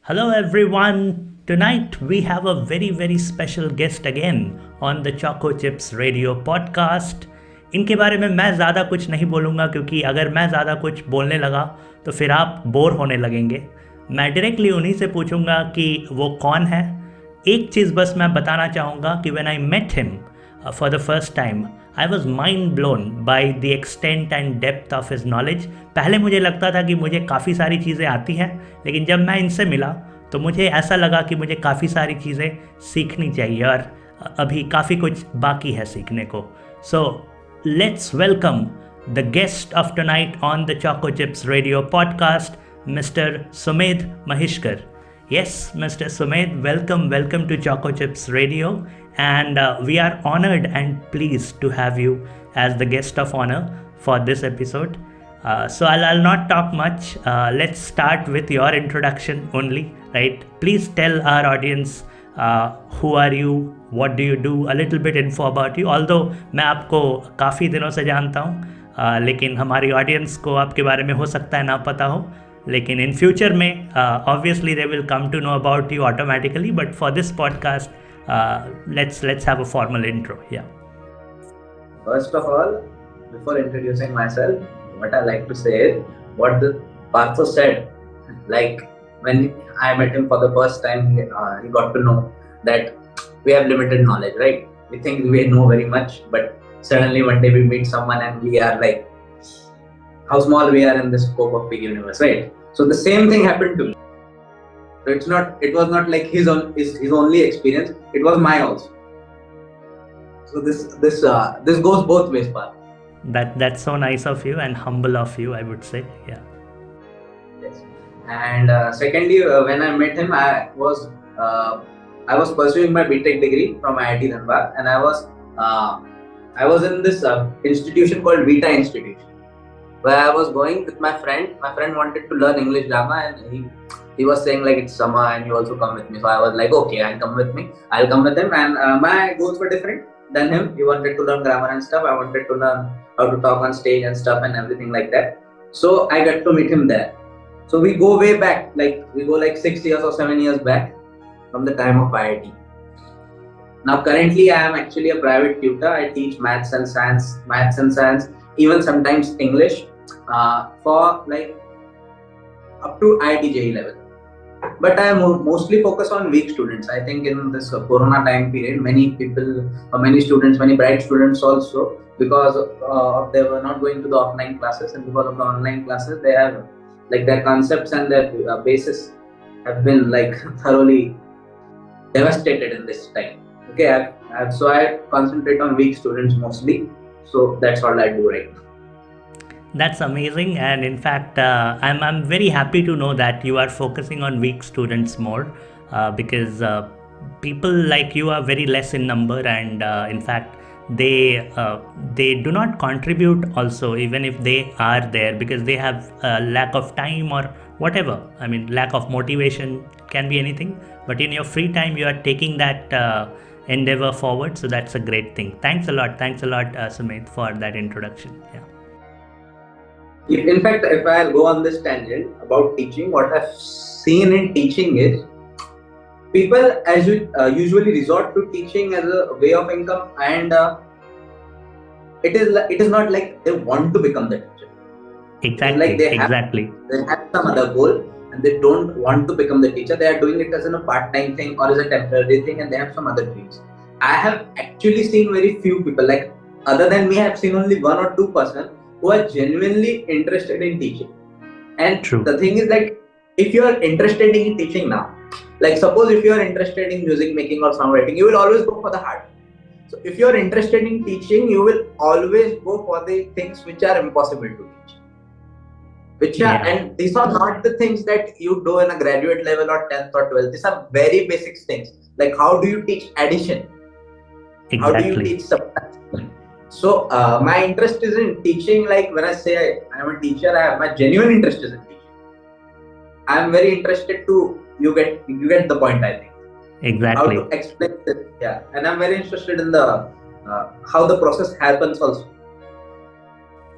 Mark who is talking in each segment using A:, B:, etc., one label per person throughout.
A: Hello everyone. Tonight we have a very special guest again on the ChocoChips radio podcast. इनके बारे में मैं ज़्यादा कुछ नहीं बोलूँगा क्योंकि अगर मैं ज़्यादा कुछ बोलने लगा तो फिर आप बोर होने लगेंगे। मैं डायरेक्टली उन्हीं से पूछूंगा कि वो कौन है। एक चीज़ बस मैं बताना चाहूँगा कि when I met him for the first time I was mind blown by the extent and depth of his knowledge. पहले मुझे लगता था कि मुझे काफ़ी सारी चीज़ें आती हैं, लेकिन जब मैं इनसे मिला तो मुझे ऐसा लगा कि मुझे काफ़ी सारी चीज़ें सीखनी चाहिए और अभी काफ़ी कुछ बाकी है सीखने को। So let's welcome the guest of tonight on the choco chips radio podcast, mister Sumedh Mahishkar. Yes, Mr. Sumed, welcome to Choco Chips Radio, and we are honored and pleased to have you as the guest of honor for this episode. So I'll not talk much. Let's start with your introduction only, right? Please tell our audience who are you, what do you do, a little bit info about you. Although मैं आपको काफ़ी दिनों से जानता हूँ, लेकिन हमारी audience को आपके बारे में हो सकता है ना पता हो, लेकिन इन फ्यूचर में obviously they will come to know about you automatically, but for this podcast let's have a formal intro. Yeah.
B: First of all, before introducing myself, what I like to say is what the Partho said. Like when I met him for the first time, he got to know that we have limited knowledge, right? We think we know very much, but suddenly one day we meet someone and we are like, how small we are in the scope of big universe, right? So the same thing happened to me. So it was not like his only experience. It was mine also. So this goes both ways, Parth.
A: That's so nice of you and humble of you, I would say. Yeah.
B: Yes. And secondly, when I met him, I was pursuing my BTech degree from IIT Dhanbad, and I was in this institution called Vita Institution, where I was going with my friend. My friend wanted to learn English grammar, and he was saying like it's summer and you also come with me. So I was like, okay, I'll come with him. And my goals were different than him. He wanted to learn grammar and stuff. I wanted to learn how to talk on stage and stuff and everything like that. So I got to meet him there. So we go way back, like we go like 6 years or 7 years back from the time of IIT. Now currently I am actually a private tutor. I teach maths and science, even sometimes English for like up to IIT JEE level. But I mostly focus on weak students. I think in this Corona time period, many bright students also, because they were not going to the offline classes, and because of the online classes, they have like their concepts and their basis have been like thoroughly devastated in this time. Okay, so I concentrate on weak students mostly. So that's all I do right now.
A: That's amazing, and in fact, I'm very happy to know that you are focusing on weak students more, because people like you are very less in number, and in fact, they do not contribute also, even if they are there, because they have lack of time or whatever. I mean, lack of motivation can be anything, but in your free time, you are taking that endeavor forward. So that's a great thing. Thanks a lot, Sumit, for that introduction. Yeah.
B: In fact, if I go on this tangent about teaching, what I've seen in teaching is people usually resort to teaching as a way of income, and it is not like they want to become the teacher.
A: Exactly.
B: Like they have some other goal and they don't want to become the teacher. They are doing it as a part-time thing or as a temporary thing, and they have some other dreams. I have actually seen very few people, like other than me, I have seen only 1 or 2 persons who are genuinely interested in teaching. And
A: True.
B: The thing is that if you are interested in teaching now, like suppose if you are interested in music making or songwriting, you will always go for the hard. So if you are interested in teaching, you will always go for the things which are impossible to teach. And these are not the things that you do in a graduate level or 10th or 12th. These are very basic things. Like how do you teach addition?
A: Exactly.
B: How do you teach subtraction? So my interest is in teaching. Like when I say I am a teacher, my genuine interest is in teaching. I am very interested to you get the point, I think.
A: Exactly.
B: How to explain this, yeah. And I'm very interested in the how the process happens also.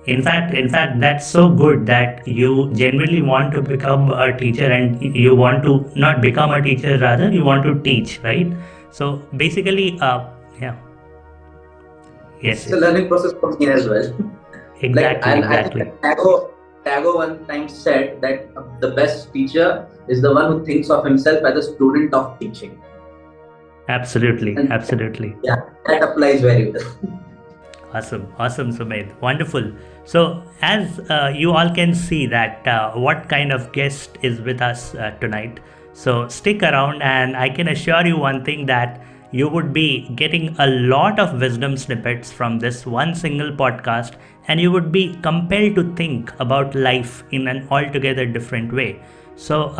A: In fact, that's so good that you genuinely want to become a teacher, and you want to not become a teacher, rather you want to teach, right? So basically, yeah, yes,
B: It's a
A: yes,
B: learning process for me as well. Like,
A: exactly,
B: and I think
A: exactly,
B: that Tago one time said that the best teacher is the one who thinks of himself as a student of teaching.
A: absolutely,
B: And
A: absolutely.
B: yeah, that applies very well.
A: Awesome, awesome, Sumedh. Wonderful. So, as you all can see, that what kind of guest is with us tonight. So, stick around, and I can assure you one thing, that you would be getting a lot of wisdom snippets from this one single podcast, and you would be compelled to think about life in an altogether different way. So,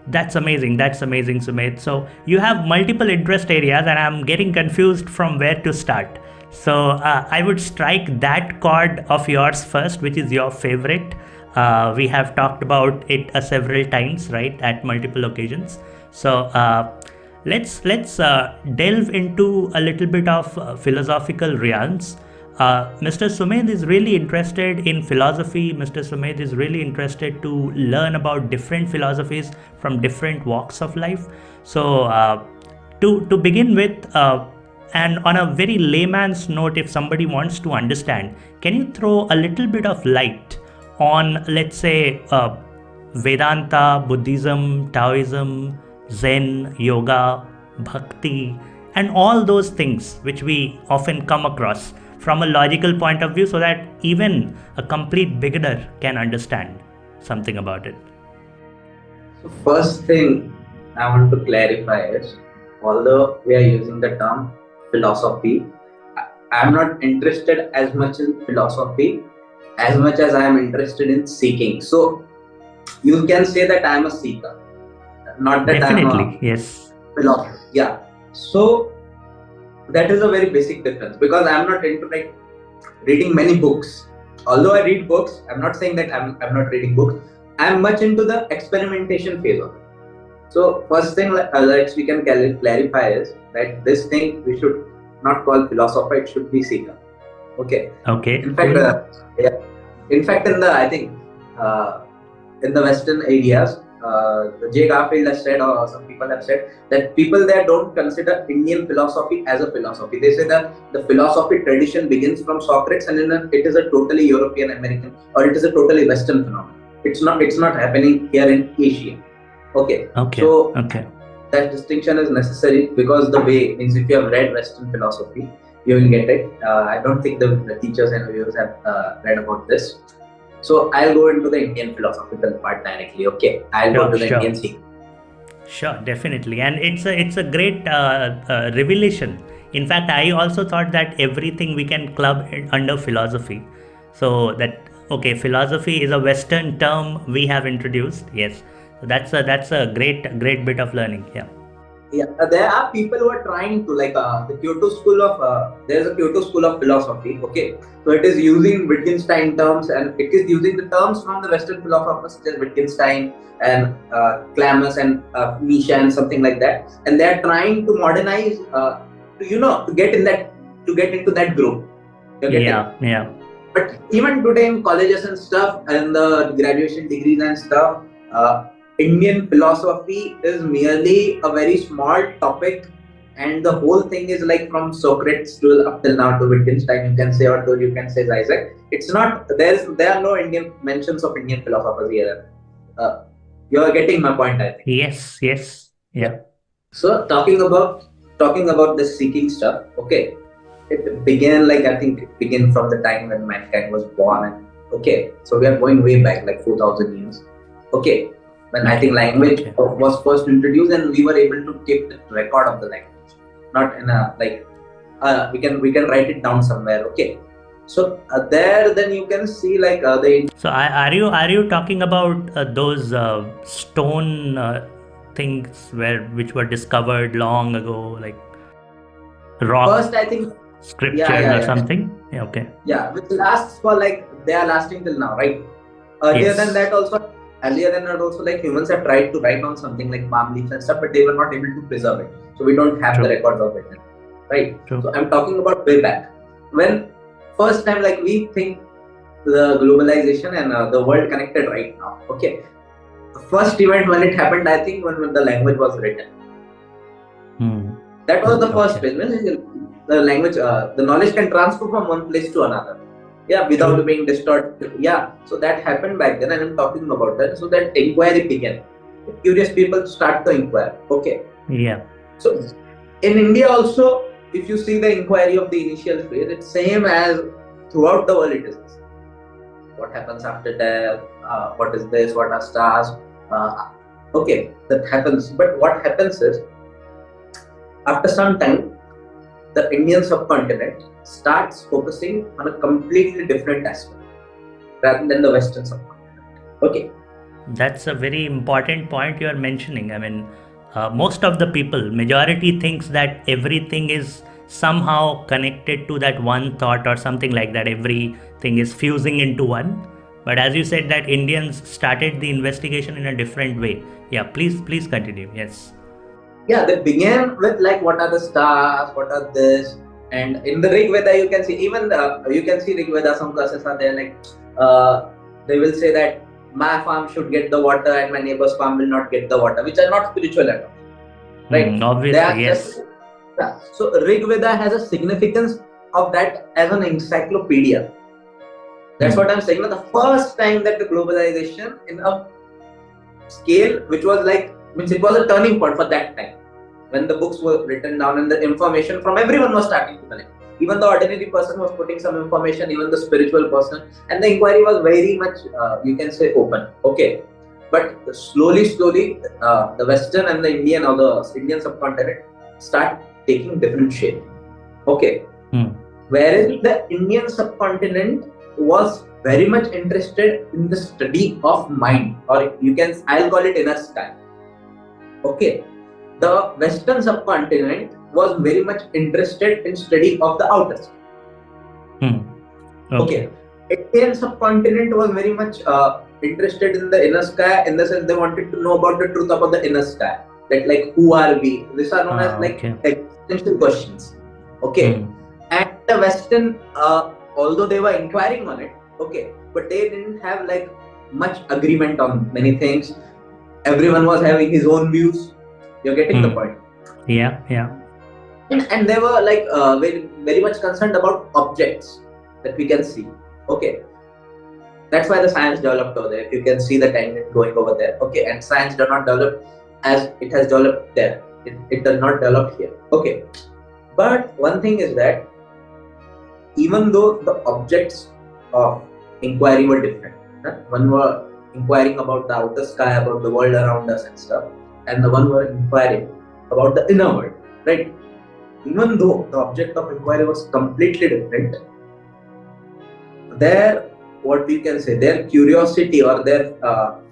A: that's amazing. That's amazing, Sumedh. So, you have multiple interest areas, and I'm getting confused from where to start. So I would strike that chord of yours first, which is your favorite. We have talked about it several times, right, at multiple occasions. So let's delve into a little bit of philosophical realms. Mr. Sumedh is really interested in philosophy. Mr. Sumedh is really interested to learn about different philosophies from different walks of life. So to begin with, and on a very layman's note, if somebody wants to understand, can you throw a little bit of light on, let's say, Vedanta, Buddhism, Taoism, Zen, yoga, bhakti, and all those things which we often come across from a logical point of view, so that even a complete beginner can understand something about it?
B: So first thing I want to clarify is, although we are using the term philosophy, I'm not interested as much in philosophy as much as I am interested in seeking. So you can say that I am a seeker, not that I am
A: Definitely,
B: a
A: yes.
B: philosopher. Yeah. So that is a very basic difference, because I'm not into like reading many books. Although I read books, I'm not saying that I'm not reading books. I'm much into the experimentation phase of it. So first thing that we can clarify is that this thing we should not call philosopher; it should be seeker. Okay.
A: Okay,
B: In fact,
A: cool.
B: yeah. In fact, in the I think in the Western areas, J. Garfield has said, or some people have said, that people there don't consider Indian philosophy as a philosophy. They say that the philosophy tradition begins from Socrates, and it is a totally European American, or it is a totally Western phenomenon. It's not happening here in Asia. Okay,
A: Okay,
B: so
A: okay.
B: that distinction is necessary, because the way means, if you have read Western philosophy, you will get it. I don't think the teachers and viewers have read about this. So I'll go into the Indian philosophical part directly. Okay, I'll go
A: Sure,
B: to the
A: sure.
B: Indian seeker.
A: Sure, definitely, and it's a great revelation. In fact, I also thought that everything we can club under philosophy. So that, okay, philosophy is a Western term we have introduced. Yes, so that's a great bit of learning. Yeah.
B: Yeah, there are people who are trying to, like, the Kyoto school of there's a Kyoto school of philosophy. Okay, so it is using Wittgenstein terms, and it is using the terms from the Western philosophers such as Wittgenstein and Camus and Nietzsche and something like that, and they are trying to modernize, to get in that, to get into that group. You're getting.
A: Yeah, yeah.
B: But even today in colleges and stuff, and the graduation degrees and stuff, Indian philosophy is merely a very small topic, and the whole thing is like from Socrates to up till now to Wittgenstein, you can say, or to you can say Isaac. It's not there are no Indian mentions of Indian philosophers here. You are getting my point, I think.
A: Yes, yes.
B: Yeah.
A: Yeah.
B: So talking about the seeking stuff. Okay, it began, like, I think it began from the time when mankind was born. And okay, so we are going way back, like 4,000 years. Okay, when I think
A: Okay,
B: language
A: okay.
B: was first introduced, and we were able to keep the record of the language, not in a like we can write it down somewhere. Okay, so there then you can see, like, the
A: So are you talking about those stone things which were discovered long ago, like rock
B: first, I think, yeah,
A: scriptures
B: yeah,
A: or
B: yeah,
A: something? Yeah, okay.
B: yeah, which lasts for, like, they are lasting till now, right? Earlier than
A: Yes.
B: that also, like, humans have tried to write on something like palm leaves and stuff, but they were not able to preserve it. So we don't have the
A: True.
B: records of it, right?
A: True.
B: So I'm talking about way back when first time, like, we think the globalization and the world connected right now. Okay, the first event when it happened, I think when the language was written. That was the first phase. The language, the knowledge can transfer from one place to another. Yeah, without being distorted. Yeah, so that happened back then, and I'm talking about that. So that inquiry began. Curious people start to inquire. Okay.
A: Yeah.
B: So in India also, if you see the inquiry of the initial phase, it's same as throughout the world. It is what happens after death. What is this? What are stars? Okay, that happens. But what happens is, after some time, the Indian subcontinent starts focusing on a completely different aspect rather than the Western subcontinent. Okay.
A: That's a very important point you are mentioning. I mean, most of the people, majority thinks that everything is somehow connected to that one thought or something like that. Everything is fusing into one. But as you said, that Indians started the investigation in a different way. Yeah, please continue. Yes.
B: Yeah, they began with like, what are the stars, what are this, and in the Rig Veda you can see, even you can see Rig Veda, some classes are there, like they will say that my farm should get the water and my neighbor's farm will not get the water, which are not spiritual at all, right?
A: Obviously,
B: they are
A: yes.
B: So Rig Veda has a significance of that as an encyclopedia. That's what I'm saying. The first time that the globalization in a scale which was like, means it was a turning point for that time, when the books were written down and the information from everyone was starting to collect. Even the ordinary person was putting some information, even the spiritual person, and the inquiry was very much, you can say, open. Okay, but slowly, the Western and the Indian or the Indian subcontinent start taking different shape. Okay, whereas the Indian subcontinent was very much interested in the study of mind, or you can, I'll call it inner sky. Okay, the Western subcontinent was very much interested in study of the outer sky. Okay. Indian subcontinent was very much interested in the inner sky, in the sense they wanted to know about the truth about the inner sky. That, like, who are we? These are known as like existential questions. Okay. And the Western, although they were inquiring on it, okay, but they didn't have like much agreement on many things. Everyone was having his own views. You're getting the point.
A: Yeah.
B: And they were like very much concerned about objects that we can see. Okay, that's why the science developed over there. You can see the tangent going over there. Okay, and science does not develop as it has developed there. It does not develop here. Okay, but one thing is that even though the objects of inquiry were different, one were inquiring about the outer sky, about the world around us and stuff, and the one were inquiring about the inner world, right? Even though the object of inquiry was completely different, their, what we can say, their curiosity or their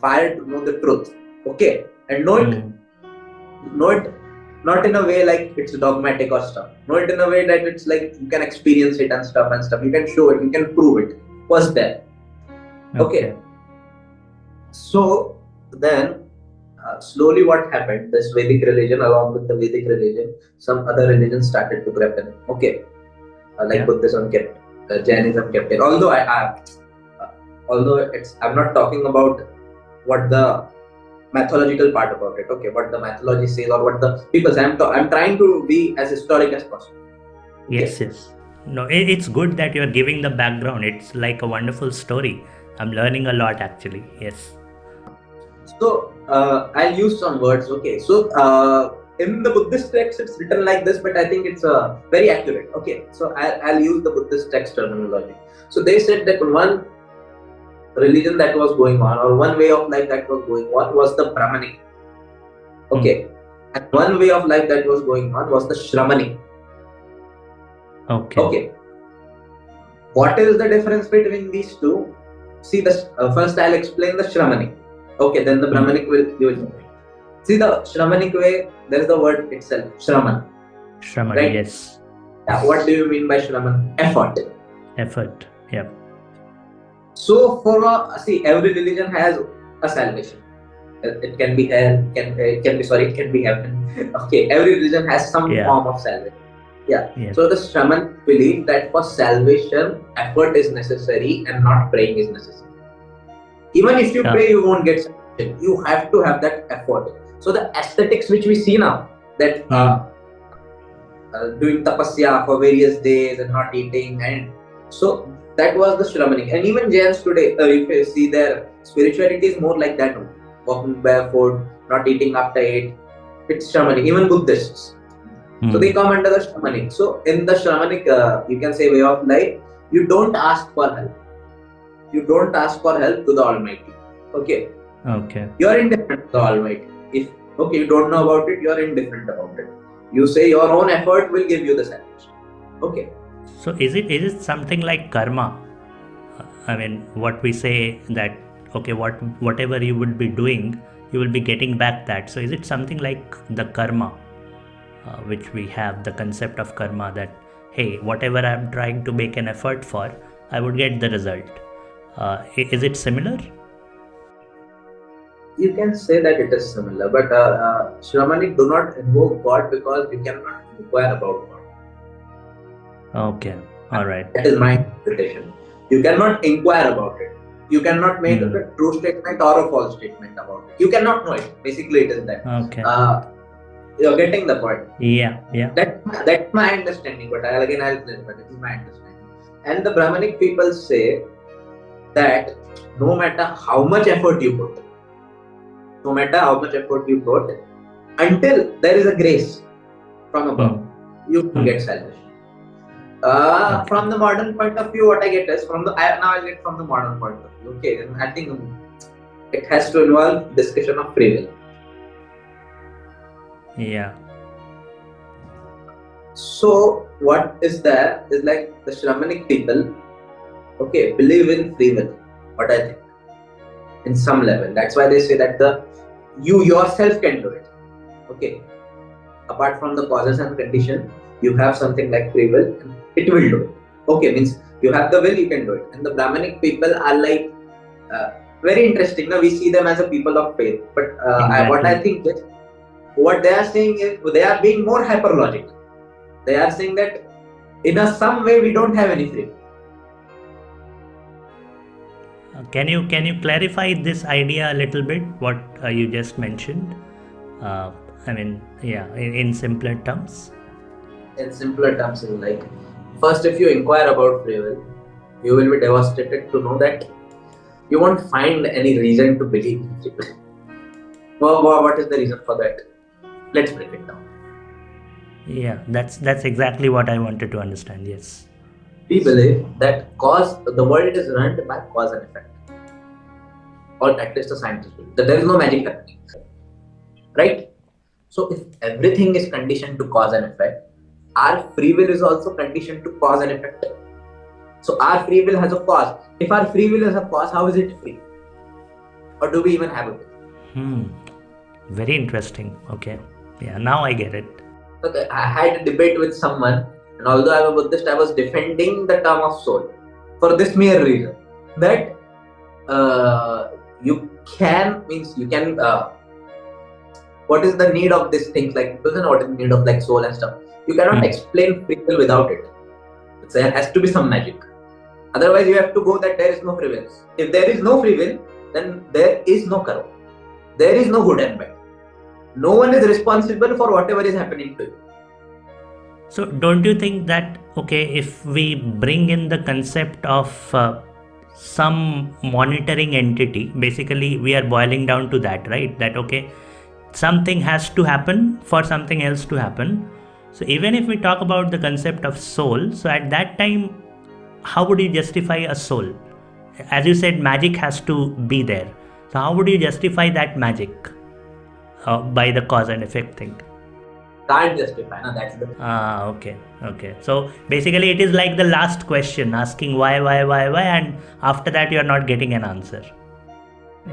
B: fire to know the truth, okay, and know it not in a way like it's dogmatic or stuff. Know it in a way that it's like you can experience it and stuff. You can show it, you can prove it. Was there? Okay. So then, slowly what happened? This Vedic religion, along with the Vedic religion, some other religions started to creep in. Okay, like Buddhism kept, Jainism kept in. Although I'm not talking about what the mythological part about it. Okay, what the mythology says or what the people say. I'm trying to be as historic as possible. Okay.
A: Yes. No, it's good that you're giving the background. It's like a wonderful story. I'm learning a lot, actually. Yes.
B: So I'll use some words. Okay, so in the Buddhist text it's written like this, but I think it's very accurate. Okay, so I'll use the Buddhist text terminology. So they said that one religion that was going on, or one way of life that was going on, was the Brahmanic. Okay, and one way of life that was going on was the Shramanic. Okay, what is the difference between these two? See, first I'll explain the Shramanic. Okay, then the Brahmanic will see the Shramanic way. There's the word itself, Shraman.
A: Shraman, right? Yes.
B: Yeah, what do you mean by Shraman?
A: Effort. Yeah.
B: So see, every religion has a salvation. It can be hell, it can be heaven. Okay, every religion has some form of salvation. Yeah.
A: Yes.
B: So the Shraman believe that for salvation, effort is necessary and not praying is necessary. Even if you pray, you won't get salvation. You have to have that effort. So the aesthetics which we see now, that doing tapasya for various days and not eating, and so that was the Shramanic. And even Jains today, if you see their spirituality is more like that, walking barefoot, not eating after 8. It's Shramanic. Even Buddhists. So they come under the Shramanic. So in the Shramanic, you can say way of life, you don't ask for help. You don't ask for help to the Almighty. Okay. You are indifferent to the Almighty. If you don't know about it, you are indifferent about it. You say your own effort will give you the salvation. Okay.
A: So is it something like karma? I mean, what we say that okay, whatever you would be doing, you will be getting back that. So is it something like the karma, which we have the concept of karma, that hey, whatever I'm trying to make an effort for, I would get the result. Is it similar?
B: You can say that it is similar, but Shramanic do not invoke God because you cannot inquire about God.
A: Okay, all right.
B: That is my interpretation. You cannot inquire about it. You cannot make a true statement or a false statement about it. You cannot know it. Basically, it is that.
A: Okay.
B: You're getting the point.
A: Yeah.
B: That's my understanding. But I'll say, but it is my understanding. And the Brahmanic people say that no matter how much effort you put, until there is a grace from above, you can get salvation. From the modern point of view, what I get is I'll get from the modern point of view. Okay, and I think it has to involve discussion of free will.
A: Yeah.
B: So what is there is like the Shramanic people, okay, believe in free will. What I think, in some level, that's why they say that you yourself can do it. Okay, apart from the causes and condition, you have something like free will, and it will do it. Okay, means you have the will, you can do it. And the Brahmanic people are like very interesting. Now we see them as a people of faith, but what I think is, what they are saying is they are being more hyperlogical. They are saying that in some way we don't have any free will.
A: Can you clarify this idea a little bit? What you just mentioned? I mean, yeah, in simpler terms.
B: In simpler terms, is like, first, if you inquire about free will, you will be devastated to know that you won't find any reason to believe in free will. Well, what is the reason for that? Let's break it down.
A: Yeah, that's exactly what I wanted to understand. Yes.
B: We believe that the world is run by cause and effect. Or at least the scientists believe that there is no magic happening. Right? So if everything is conditioned to cause and effect, our free will is also conditioned to cause and effect. So our free will has a cause. If our free will has a cause, how is it free? Or do we even have a will?
A: Very interesting. Okay. Yeah, now I get it.
B: Okay, I had a debate with someone, and although I'm a Buddhist, I was defending the term of soul for this mere reason that you can. What is the need of these things? Like, people don't know what is the need of like soul and stuff. You cannot explain free will without it. There has to be some magic. Otherwise, you have to go that there is no free will. If there is no free will, then there is no karma. There is no good and bad. No one is responsible for whatever is happening to you.
A: So don't you think that, okay, if we bring in the concept of some monitoring entity, basically we are boiling down to that, right? That, okay, something has to happen for something else to happen. So even if we talk about the concept of soul, so at that time, how would you justify a soul? As you said, magic has to be there. So how would you justify that magic by the cause and effect thing?
B: Can't justify. No, that's the.
A: Okay. So basically, it is like the last question, asking why, and after that, you are not getting an answer.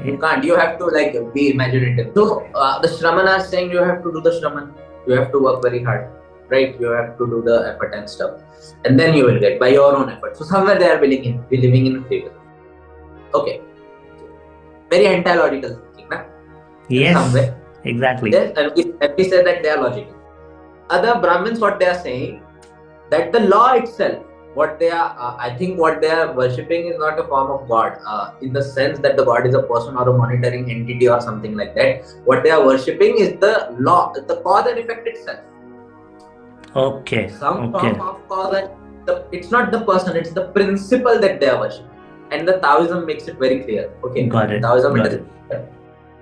B: You can't. You have to like be imaginative. So the Shramana is saying you have to do the Shraman. You have to work very hard, right? You have to do the effort and stuff, and then you will get by your own effort. So somewhere they are believing in free will. Okay. Very anti-logical thinking, na?
A: Yes.
B: In some way.
A: Exactly.
B: Yes, and we say that they are logical. Other Brahmins, what they are saying, that the law itself, what they are, I think what they are worshipping is not a form of God, in the sense that the God is a person or a monitoring entity or something like that. What they are worshipping is the law, the cause and effect itself.
A: Okay.
B: Some
A: Okay.
B: form of cause and it's not the person, it's the principle that they are worshipping. And the Taoism makes it very clear. Okay,
A: Got
B: in
A: it.
B: Taoism
A: Got
B: it is.
A: it.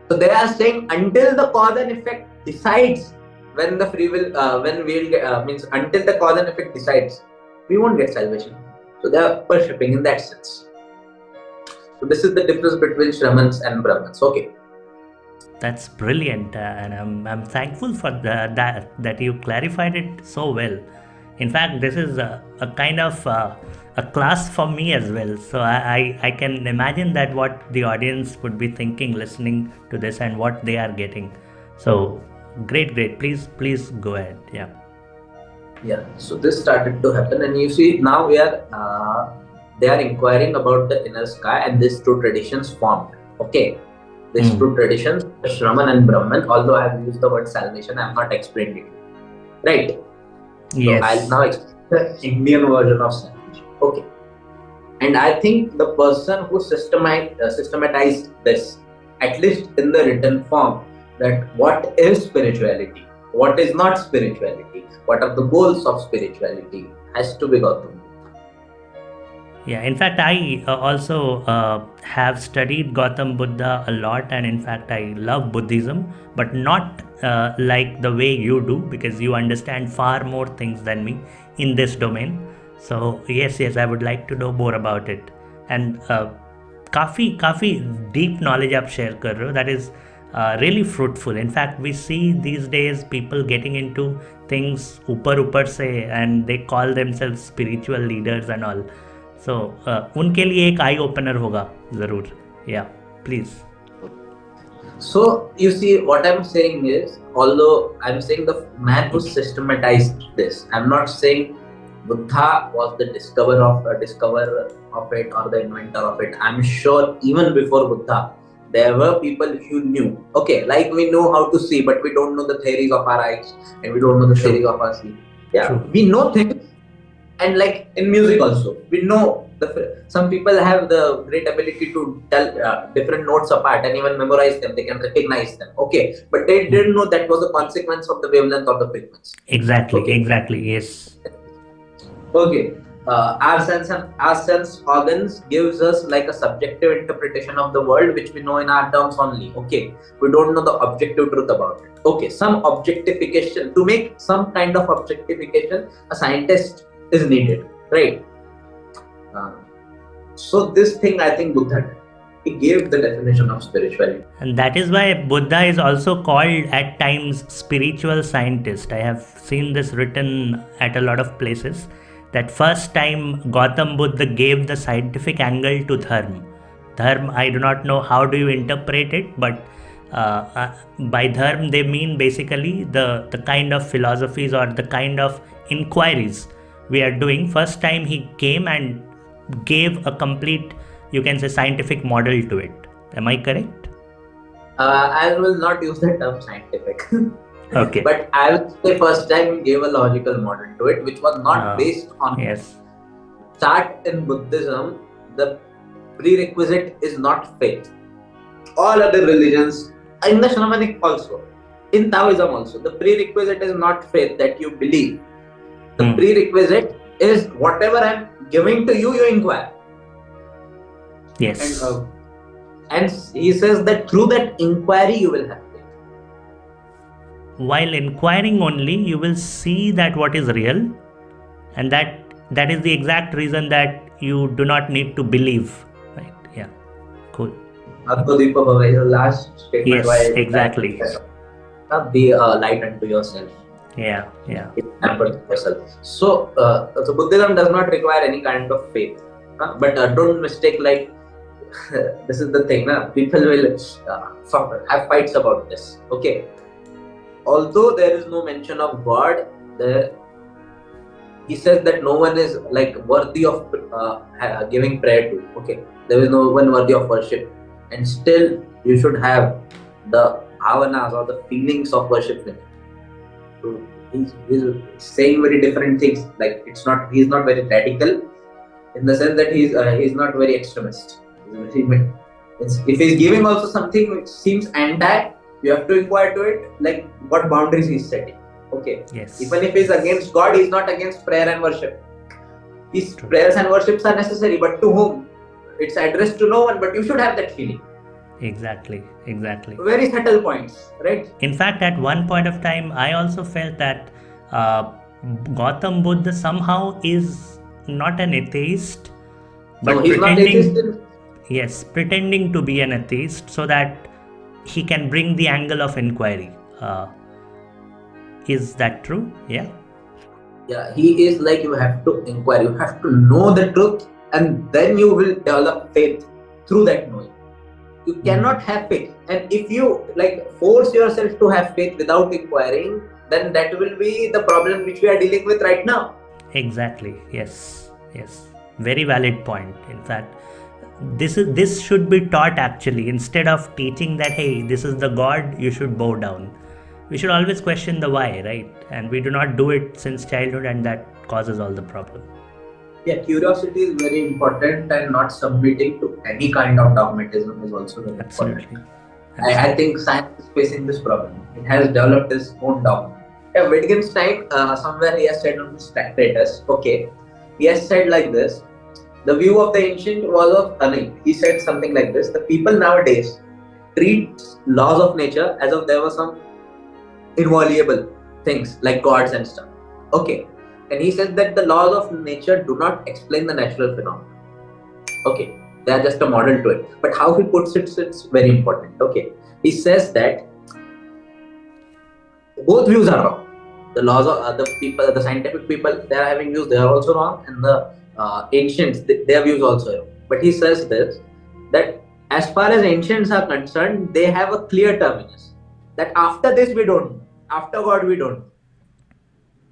B: So they are saying until the cause and effect decides, when the free will, when we'll get, means until the cause and effect decides, we won't get salvation. So they are worshipping in that sense. So this is the difference between Shramans and Brahmans. Okay.
A: That's brilliant, and I'm thankful for that you clarified it so well. In fact, this is a kind of a class for me as well. So I can imagine that what the audience would be thinking listening to this and what they are getting. So great, great. Please go ahead. Yeah.
B: Yeah. So this started to happen, and you see now they are inquiring about the inner sky, and these two traditions formed. Okay. These two traditions, Shraman and Brahman, although I have used the word salvation, I have not explained it. Right? So I'll
A: Yes.
B: now explain the Indian version of salvation. Okay. And I think the person who systematized this, at least in the written form, that what is spirituality, what is not spirituality, what are the goals of spirituality, has to be Gautam Buddha.
A: Yeah, in fact, I also have studied Gautam Buddha a lot, and in fact, I love Buddhism, but not like the way you do, because you understand far more things than me in this domain. So yes, I would like to know more about it. And काफ़ी deep knowledge आप share कर रहे हो. That is really fruitful. In fact, we see these days people getting into things ऊपर से, and they call themselves spiritual leaders and all. So उनके लिए एक आई ओपनर होगा ज़रूर. Yeah, please.
B: So you see, what I'm saying is, although I'm saying the man who systematized this, I'm not saying Buddha was the discoverer of it or the inventor of it. I'm sure even before Buddha, there were people who knew. Okay, like we know how to see, but we don't know the theories of our eyes, and we don't know the theories of our see. Yeah,
A: True.
B: we know things, and like in music also, we know some people have the great ability to tell different notes apart and even memorize them. They can recognize them. Okay, but they didn't know that was a consequence of the wavelength of the frequency.
A: Exactly. Yes.
B: Okay. Our sense organs gives us like a subjective interpretation of the world, which we know in our terms only. Okay, we don't know the objective truth about it. Okay, some objectification, to make some kind of objectification, a scientist is needed, right? So this thing, I think Buddha did. He gave the definition of spirituality.
A: And that is why Buddha is also called at times spiritual scientist. I have seen this written at a lot of places, that first time Gautam Buddha gave the scientific angle to dharma. Dharma, I do not know how do you interpret it, but by dharma they mean basically the kind of philosophies or the kind of inquiries we are doing. First time he came and gave a complete, you can say, scientific model to it. Am I correct?
B: I will not use the term scientific.
A: Okay.
B: But I will say first time he gave a logical model to it, which was not based on.
A: Yes.
B: Start in Buddhism, the prerequisite is not faith. All other religions, in the Shramanic also, in Taoism also, the prerequisite is not faith that you believe. The prerequisite is whatever I'm giving to you, you inquire.
A: Yes.
B: And he says that through that inquiry you will have faith.
A: While inquiring only, you will see that what is real, and that is the exact reason that you do not need to believe. Right? Yeah. Cool.
B: Atmadipa Bhava is the last statement.
A: Yes, exactly.
B: Be a light unto yourself.
A: Yeah.
B: Yourself. So Buddhism does not require any kind of faith. But don't mistake, like, this is the thing, people will have fights about this. Okay. Although there is no mention of God, he says that no one is like worthy of giving prayer to. Okay. There is no one worthy of worship. And still you should have the bhavanas or the feelings of worship. So he's saying very different things. Like he's not very radical in the sense that he's not very extremist. If he's giving also something which seems anti, you have to inquire to it, like what boundaries he's setting. Okay.
A: Yes.
B: Even if he's against God, he's not against prayer and worship. His prayers and worships are necessary, but to whom? It's addressed to no one, but you should have that feeling.
A: Exactly.
B: Very subtle points, right?
A: In fact, at one point of time, I also felt that Gautam Buddha somehow is not an atheist, but
B: No, he's not atheist.
A: pretending to be an atheist so that he can bring the angle of inquiry. Is that true? Yeah.
B: Yeah, he is like, you have to inquire, you have to know the truth, and then you will develop faith through that knowing. You cannot have faith, and if you like force yourself to have faith without inquiring, then that will be the problem which we are dealing with right now.
A: Exactly. Yes. Very valid point. In fact, this should be taught actually, instead of teaching that hey, this is the God, you should bow down. We should always question the why, right? And we do not do it since childhood, and that causes all the problem.
B: Yeah, curiosity is very important, and not submitting to any kind of dogmatism is also very important. I think science is facing this problem. It has developed its own dogma. Yeah, Wittgenstein, somewhere he has said on his Tractatus, okay, he has said like this: the view of the ancient was of cunning. He said something like this: the people nowadays treat laws of nature as if there were some inviolable things like gods and stuff. Okay. And he says that the laws of nature do not explain the natural phenomena. Okay. They are just a model to it. But how he puts it, it's very important. Okay. He says that both views are wrong. The laws of the people, the scientific people, they are having views, they are also wrong. And the ancients, their views also wrong. But he says this, that as far as ancients are concerned, they have a clear terminus. That after this we don't know. After God we don't know.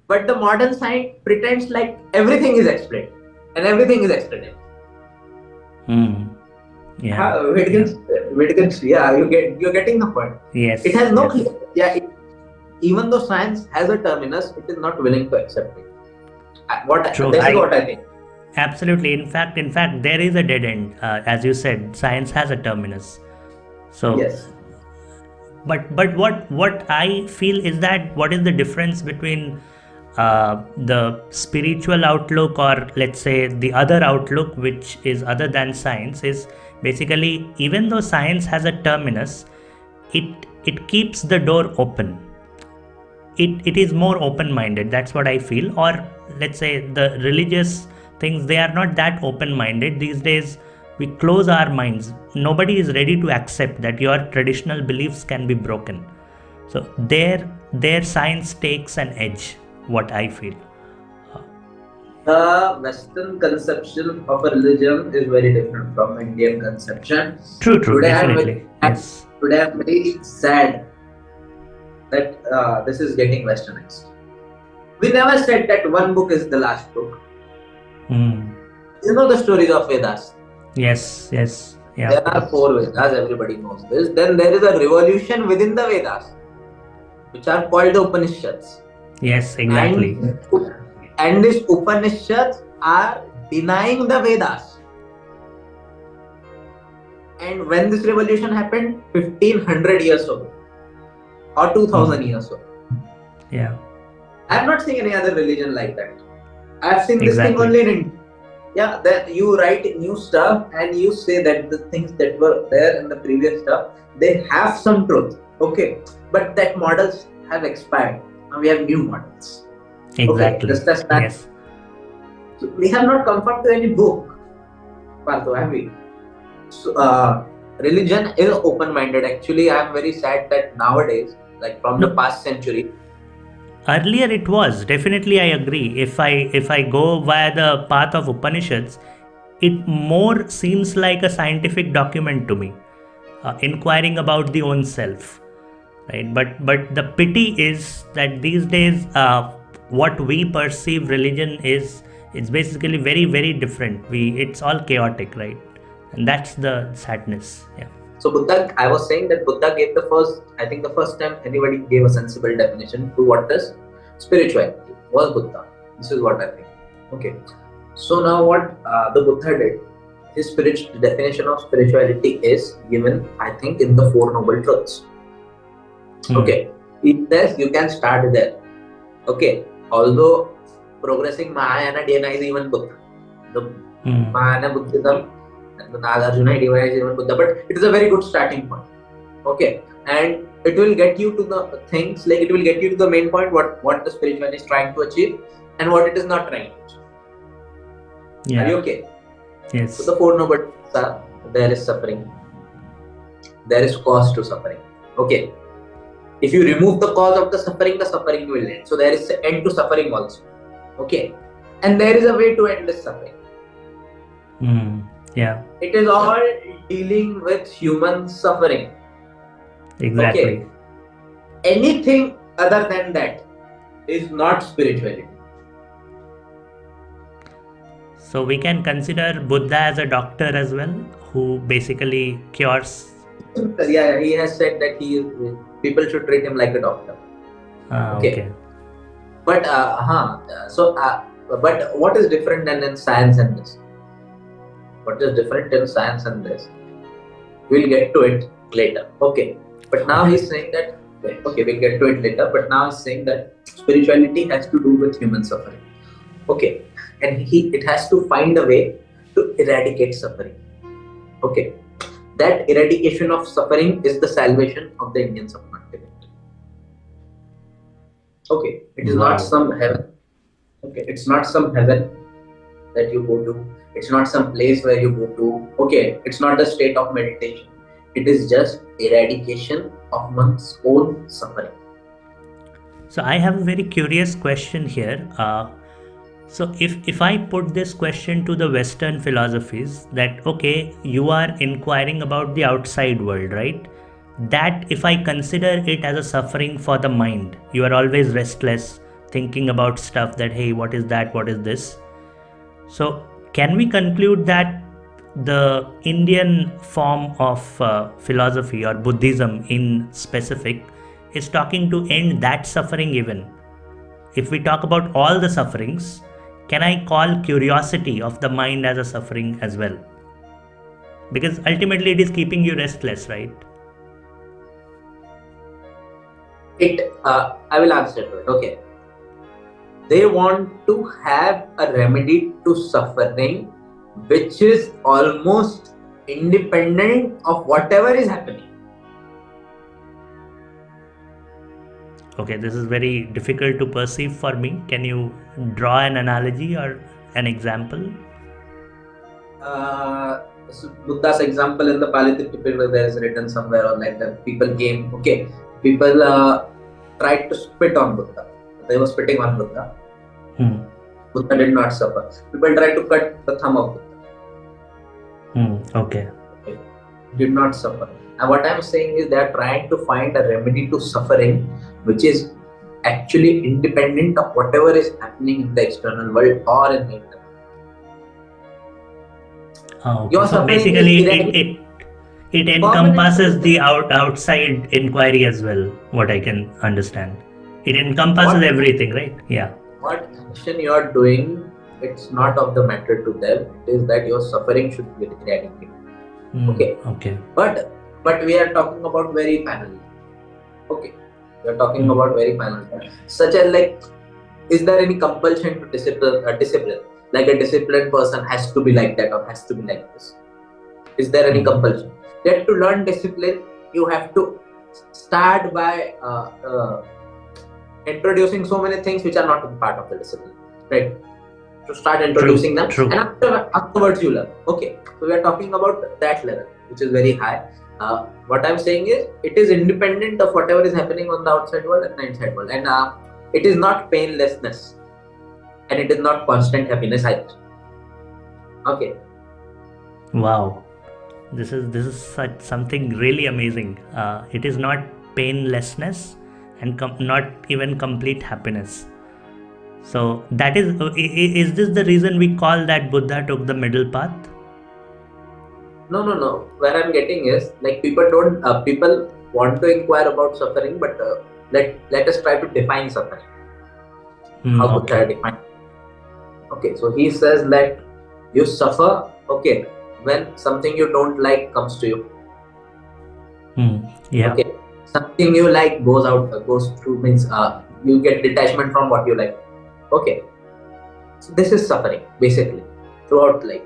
B: But the modern science pretends like everything is explained and everything is explained.
A: Yeah.
B: Wittgenstein, you're getting the point.
A: Yes.
B: It has no clear. Yeah. Even though science has a terminus, it is not willing to accept it.
A: True.
B: This is what I think.
A: Absolutely. In fact, there is a dead end. As you said, science has a terminus. So.
B: Yes.
A: But what I feel is that what is the difference between the spiritual outlook, or let's say the other outlook, which is other than science, is basically, even though science has a terminus, it keeps the door open. It is more open-minded. That's what I feel. Or let's say the religious things, they are not that open-minded these days. We close our minds. Nobody is ready to accept that your traditional beliefs can be broken. So their science takes an edge, what I feel.
B: The Western conception of a religion is very different from Indian conception.
A: True, definitely. Yes.
B: Today I'm very sad that this is getting westernized. We never said that one book is the last book. You know the stories of Vedas.
A: Yes. Yeah.
B: There are 4 Vedas, everybody knows this. Then there is a revolution within the Vedas, which are called the Upanishads.
A: Yes, exactly.
B: And these Upanishads are denying the Vedas. And when this revolution happened, 1500 years ago, or 2000 years ago.
A: Yeah.
B: I have not seen any other religion like that. I have seen this thing only in India. Yeah, that you write new stuff and you say that the things that were there in the previous stuff, they have some truth. Okay. But that models have expired. Now we have new models.
A: Exactly.
B: Okay, just as that.
A: Yes.
B: So we have not conformed to any book, Partho, have we? So, religion is open-minded. Actually, I am very sad that nowadays, like from the past century,
A: earlier it was. Definitely I agree. If I go via the path of Upanishads, it more seems like a scientific document to me, inquiring about the own self, right? But the pity is that these days what we perceive religion is, it's basically very, very different. It's all chaotic, right? And that's the sadness. Yeah.
B: So Buddha, I was saying that Buddha gave I think the first time anybody gave a sensible definition to what is spirituality was Buddha. This is what I think. Okay. So now what the Buddha did, his definition of spirituality is given, I think, in the Four Noble Truths. Okay. It says you can start there. Okay. Although progressing Mahayana Dhyana is even Buddha. The Mahayana Buddhism and the Nagarjuna Divine is even Buddha, but it is a very good starting point. Okay. And it will get you to the things, like it will get you to the main point, what the spirituality is trying to achieve and what it is not trying to achieve. Yeah. Are you okay?
A: Yes.
B: So the Four Noble Truths are, there is suffering. There is cause to suffering. Okay. If you remove the cause of the suffering will end. So there is an end to suffering also. Okay. And there is a way to end this suffering.
A: Yeah.
B: It is all dealing with human suffering.
A: Exactly.
B: Okay. Anything other than that is not spirituality.
A: So we can consider Buddha as a doctor as well, who basically cures.
B: Yeah, he has said that people should treat him like a doctor.
A: Okay.
B: But but what is different than in science and this? What is different in science and this? We'll get to it later. Okay. But now he's saying that, okay, we'll get to it later. But now he's saying that spirituality has to do with human suffering. Okay. And it has to find a way to eradicate suffering. Okay. That eradication of suffering is the salvation of the Indian subcontinent. Okay. It is not some heaven. Okay. It's not some heaven that you go to. It's not some place where you go to. Okay. It's not a state of meditation. It is just eradication of one's own suffering.
A: So I have a very curious question here. So if I put this question to the Western philosophies, that okay, you are inquiring about the outside world, right? That if I consider it as a suffering for the mind, you are always restless, thinking about stuff that, hey, what is that? What is this? So can we conclude that the Indian form of philosophy or Buddhism in specific is talking to end that suffering even? If we talk about all the sufferings, can I call curiosity of the mind as a suffering as well? Because ultimately it is keeping you restless, right?
B: I will answer to it. Okay. They want to have a remedy to suffering which is almost independent of whatever is happening.
A: Okay, this is very difficult to perceive for me. Can you draw an analogy or an example?
B: So Buddha's example in the Pali Tripitaka, there is written somewhere on like that people came, okay, people tried to spit on Buddha. They were spitting on Buddha. Buddha did not suffer. People tried to cut the thumb of Buddha.
A: Okay.
B: Did not suffer. And what I'm saying is they are trying to find a remedy to suffering which is actually independent of whatever is happening in the external world or in the internal.
A: Okay. So basically it encompasses the outside inquiry as well, what I can understand. It encompasses everything, right? Yeah.
B: What action you are doing, it's not of the matter to them. It is that your suffering should be eradicated.
A: Okay.
B: But we are talking about very panel. Okay. We are talking about very panel. Such as like, is there any compulsion to discipline? Like a disciplined person has to be like that or has to be like this. Is there any compulsion? That to learn discipline, you have to start by introducing so many things which are not part of the discipline, right? To start introducing them, and afterwards you learn. Okay, so we are talking about that level, which is very high. What I'm saying is, it is independent of whatever is happening on the outside world and the inside world, and it is not painlessness, and it is not constant happiness either. Okay.
A: Wow, this is such something really amazing. It is not painlessness and not even complete happiness. So that is this the reason we call that Buddha took the middle path?
B: No. Where I'm getting is like people don't. People want to inquire about suffering, but let us try to define suffering. How Buddha
A: Okay.
B: define? Okay, so he says that you suffer. Okay, when something you don't like comes to you.
A: Yeah.
B: Okay, something you like goes through means you get detachment from what you like. Okay, so this is suffering basically throughout life.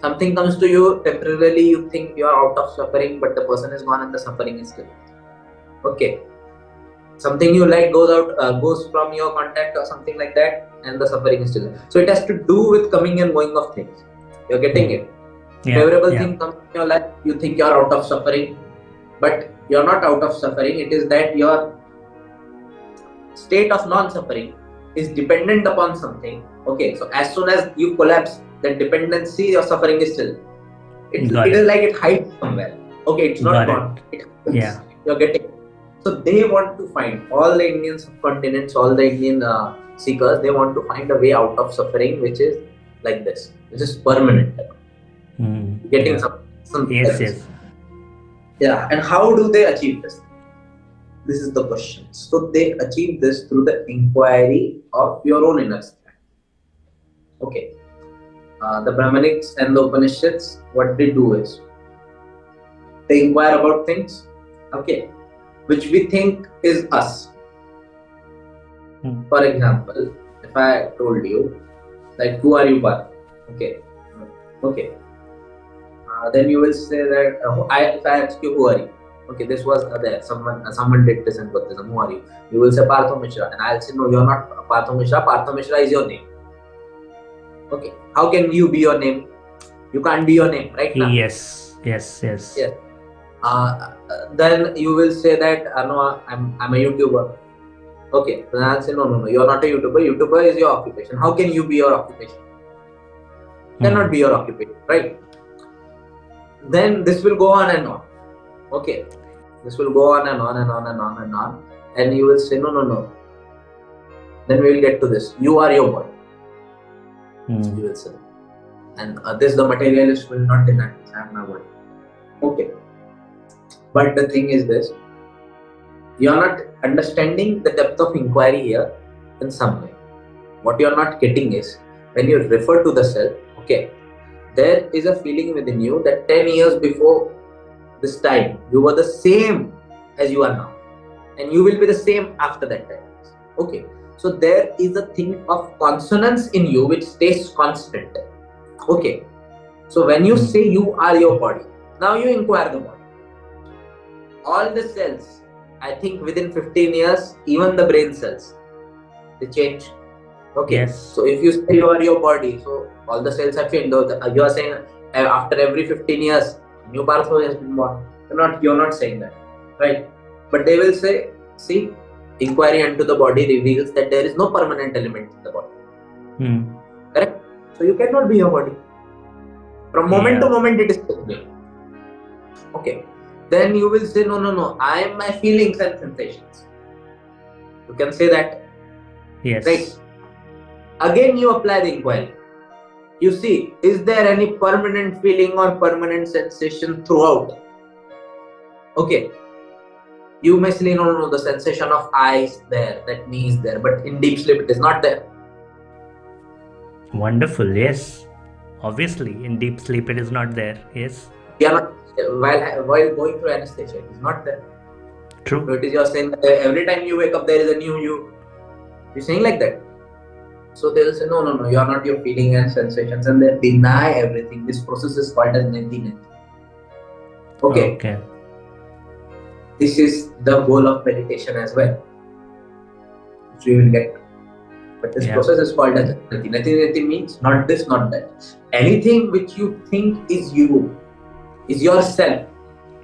B: Something comes to you temporarily, you think you are out of suffering, but the person is gone and the suffering is still. Okay, something you like goes from your contact or something like that, and the suffering is still there. So it has to do with coming and going of things. You're getting it.
A: Yeah.
B: Favorable
A: Yeah.
B: thing comes in your life, you think you're out of suffering, but you're not out of suffering. It is that your state of non-suffering is dependent upon something. Okay, so as soon as you collapse, that dependency, your suffering is still.
A: Got
B: It is
A: it.
B: like it hides somewhere. Okay, it's not
A: Got
B: gone.
A: it.
B: It hides.
A: Yeah.
B: You're getting. So they want to find all the Indian subcontinents, all the Indian seekers. They want to find a way out of suffering, which is like this, which is permanent. Getting
A: Yeah.
B: some
A: Yes.
B: else.
A: Yes.
B: Yeah, and how do they achieve this? This is the question. So they achieve this through the inquiry of your own inner self. Okay. The Brahmanics and the Upanishads, what they do is they inquire about things, okay, which we think is us. For example, if I told you, like, who are you, Bharat? Okay, okay. Then you will say that if I ask you, who are you? Okay, this was there. Someone did this in Buddhism. Who are you? You will say Partho Mishra, and I'll say no, you're not Partho Mishra. Partho Mishra is your name. Okay, how can you be your name? You can't be your name, right now.
A: Yes. Yes. Yes.
B: Yes. Then you will say that no, I'm a YouTuber. Okay, then I'll say no, you're not a YouTuber. YouTuber is your occupation. How can you be your occupation? Cannot be your occupation, right? Then this will go on and on. Okay, this will go on and on and on and on and on, and you will say no. Then we will get to this. You are your body. You will say, and this the materialist will not deny. I am my body. Okay, but the thing is this: you are not understanding the depth of inquiry here in some way. What you are not getting is when you refer to the self. Okay, there is a feeling within you that 10 years before this time you were the same as you are now, and you will be the same after that time. Okay, so there is a thing of consonance in you which stays constant. Okay, so when you say you are your body, now you inquire the body. All the cells, I think within 15 years, even the brain cells, they change. Okay,
A: Yes.
B: so if you say you are your body, so all the cells have changed. You are saying after every 15 years, new Partho has been born. You're not saying that, right? But they will say, see, inquiry into the body reveals that there is no permanent element in the body. Correct? So you cannot be your body. From moment to moment, it is changing. Okay. Then you will say, no, I am my feelings and sensations. You can say that.
A: Yes.
B: Right? Again, you apply the inquiry. You see, is there any permanent feeling or permanent sensation throughout? Okay. You may say, no, the sensation of I is there, that me is there, but in deep sleep, it is not there.
A: Wonderful. Yes. Obviously, in deep sleep, it is not there. Yes.
B: You are not, while going through anesthesia, it is not there.
A: True.
B: So it is you're saying that every time you wake up, there is a new you. You're saying like that. So they will say, no, you are not your feeling and sensations, and they deny everything. This process is called as neti. Okay. This is the goal of meditation as well, which we will get. But this process is called as neti. Neti means not this, not that. Anything which you think is you, is yourself,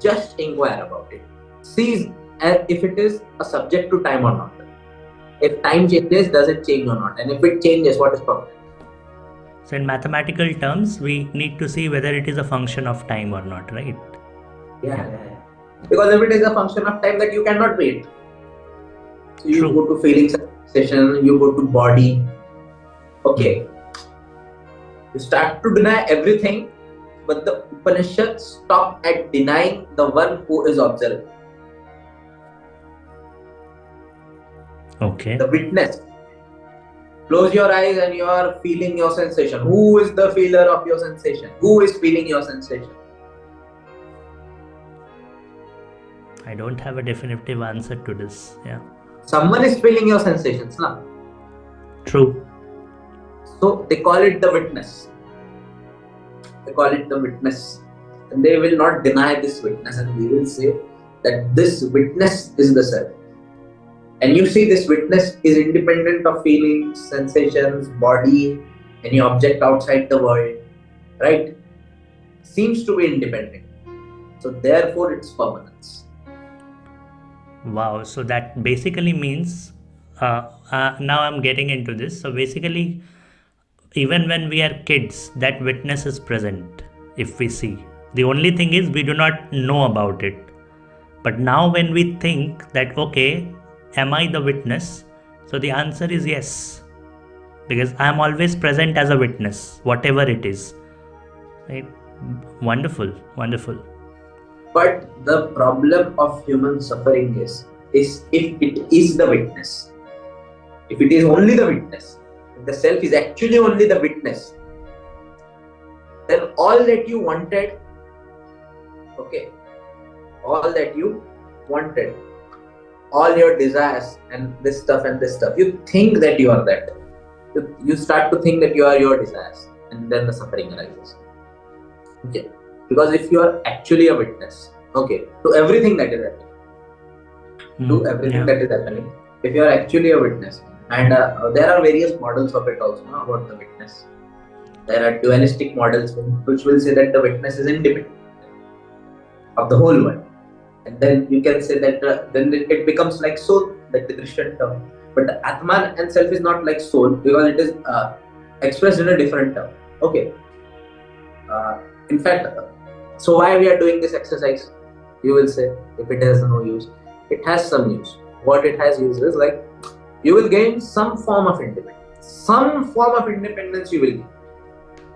B: just inquire about it. See if it is a subject to time or not. If time changes, does it change or not? And if it changes, what is problem?
A: So in mathematical terms, we need to see whether it is a function of time or not, right?
B: Yeah. Because if it is a function of time, that you cannot wait. So you go to feeling sensation, you go to body. Okay. You start to deny everything, but the Upanishads stop at denying the one who is observing,
A: Okay.
B: the witness. Close your eyes and you are feeling your sensation. Who is the feeler of your sensation? Who is feeling your sensation?
A: I don't have a definitive answer to this. Yeah.
B: Someone is feeling your sensations now.
A: True.
B: So they call it the witness. They call it the witness. And they will not deny this witness, and they will say that this witness is the self. And you see, this witness is independent of feelings, sensations, body, any object outside the world, right? Seems to be independent. So therefore its permanence.
A: Wow. So that basically means now I'm getting into this. So basically, even when we are kids, that witness is present if we see. The only thing is we do not know about it. But now when we think that, okay, am I the witness? So the answer is yes. Because I am always present as a witness, whatever it is. Right? Wonderful, wonderful.
B: But the problem of human suffering is if it is the witness. If it is only the witness, if the self is actually only the witness, then all that you wanted, okay, all that you wanted, all your desires and this stuff, you think that you are that. You start to think that you are your desires, and then the suffering arises. Okay, because if you are actually a witness, okay, to everything that is happening, that is happening, if you are actually a witness, and there are various models of it also about the witness. There are dualistic models which will say that the witness is independent of the whole world, and then you can say that then it becomes like soul, like the Christian term. But the Atman and self is not like soul, because it is expressed in a different term. Okay. In fact, so why we are doing this exercise? You will say, if it has no use, it has some use. What it has use is like you will gain some form of independence. Some form of independence you will gain.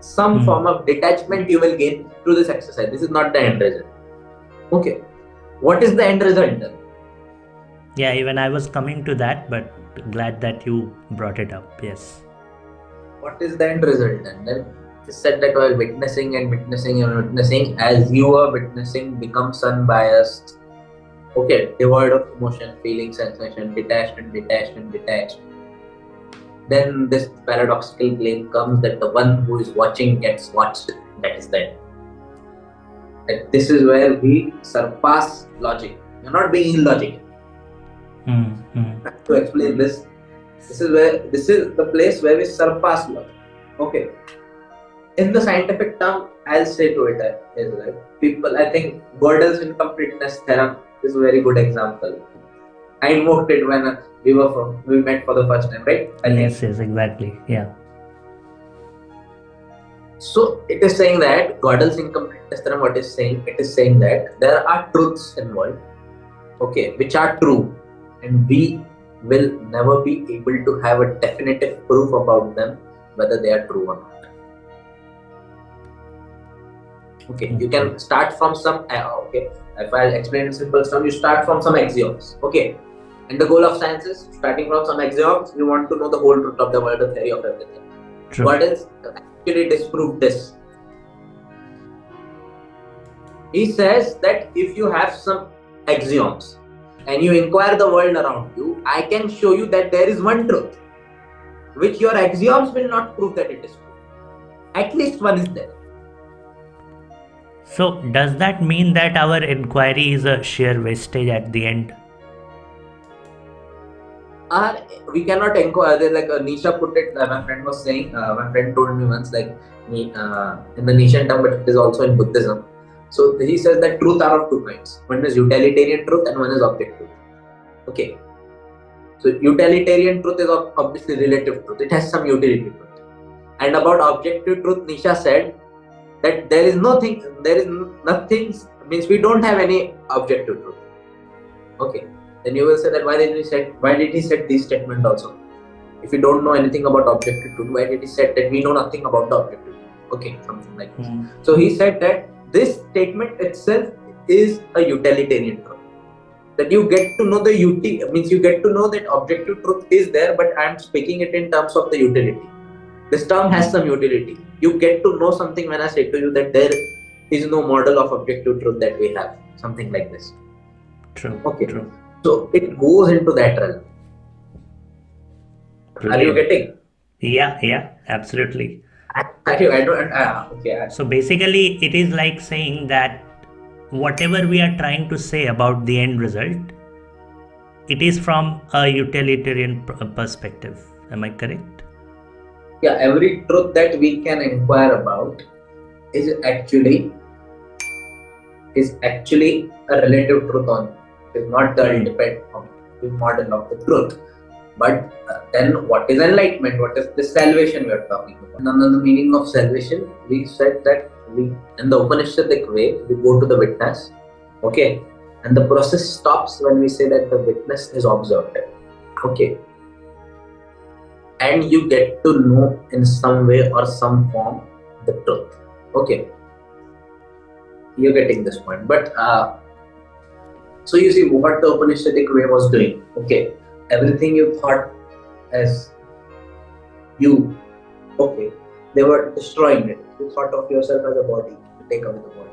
B: Some form of detachment you will gain through this exercise. This is not the end result. Okay. What is the end result then?
A: Yeah, even I was coming to that, but glad that you brought it up. Yes.
B: What is the end result then? Then it said that while witnessing, as you are witnessing, becomes unbiased. Okay, devoid of emotion, feeling, sensation, detached. Then this paradoxical claim comes that the one who is watching gets watched. That is that. And this is where we surpass logic. You're not being illogical. To explain this, this is the place where we surpass logic. Okay. In the scientific term, I'll say to it is like people. I think Gödel's incompleteness theorem is a very good example. I invoked it when we met for the first time, right?
A: Yes, exactly. Yeah.
B: So it is saying that Gödel's incompleteness theorem, what is saying? It is saying that there are truths involved, okay, which are true, and we will never be able to have a definitive proof about them whether they are true or not. Okay, you can start from some, okay, if I explain in simple terms, you start from some axioms, okay, and the goal of science is starting from some axioms, you want to know the whole truth of the world, the theory of everything.
A: True.
B: What else actually disproved this? He says that if you have some axioms and you inquire the world around you, I can show you that there is one truth which your axioms will not prove that it is true. At least one is there.
A: So does that mean that our inquiry is a sheer wastage at the end?
B: We cannot inquire. Like Nisha put it, my friend was saying, my friend told me once, like in the Nishan term, but it is also in Buddhism. So he says that truth are of two kinds. One is utilitarian truth and one is objective truth. Okay. So utilitarian truth is obviously relative truth. It has some utility to it. And about objective truth, Nisha said that there is nothing, means we don't have any objective truth. Okay. Then you will say that why did he said this statement also? If you don't know anything about objective truth, why did he said that we know nothing about the objective truth? Okay, something like this.
A: Hmm.
B: So he said that this statement itself is a utilitarian truth. That you get to know the means you get to know that objective truth is there, but I'm speaking it in terms of the utility. This term has some utility. You get to know something when I say to you that there is no model of objective truth that we have, something like this.
A: True.
B: Okay,
A: True.
B: so it goes into that realm. Are you
A: Brilliant.
B: getting?
A: Yeah, yeah, absolutely.
B: I don't. Okay.
A: So basically, it is like saying that whatever we are trying to say about the end result, it is from a utilitarian perspective. Am I correct?
B: Yeah, every truth that we can inquire about is actually a relative truth on it. Is not the ultimate model of the truth. But then what is enlightenment? What is the salvation we are talking about? And another meaning of salvation, we said that we, in the Upanishadic way, we go to the witness, okay? And the process stops when we say that the witness is observed, okay? And you get to know in some way or some form the truth, okay? You're getting this point. But so you see what the Upanishadic way was doing, okay? Everything you thought as you, okay, they were destroying it. You thought of yourself as a body, you take away the body.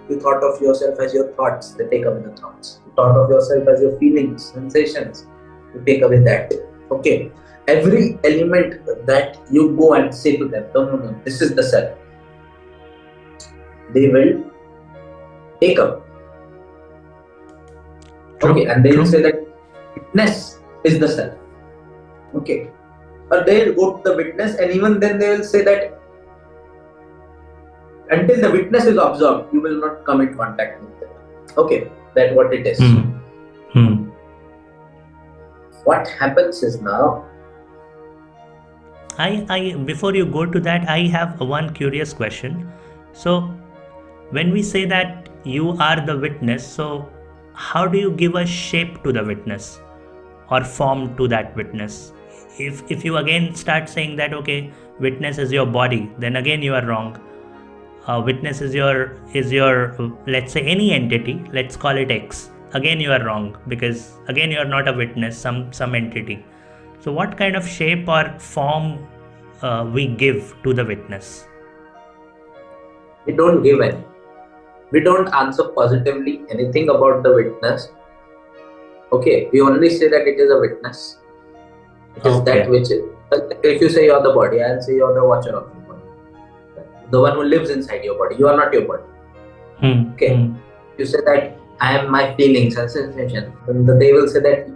B: You thought of yourself as your thoughts, they take away the thoughts. You thought of yourself as your feelings, sensations, you take away that. Okay. Every element that you go and say to them, no, this is the self. They will take up.
A: True.
B: Okay, and they
A: True.
B: will say that witness is the self. Okay. But they'll go to the witness, and even then they will say that until the witness is observed, you will not come in contact with it. Okay, that's what it is. What happens is now.
A: Before you go to that, I have one curious question. So, when we say that you are the witness, so how do you give a shape to the witness or form to that witness? If you again start saying that okay, witness is your body, then again you are wrong. Witness is your let's say any entity, let's call it X. Again you are wrong because again you are not a witness, some entity. So what kind of shape or form we give to the witness?
B: We don't give any. We don't answer positively anything about the witness. Okay, we only say that it is a witness. It is that which is. If you say you are the body, I'll say you are the watcher of your body. The one who lives inside your body. You are not your body. Okay. You say that I am my feelings and sensations. Then they will say that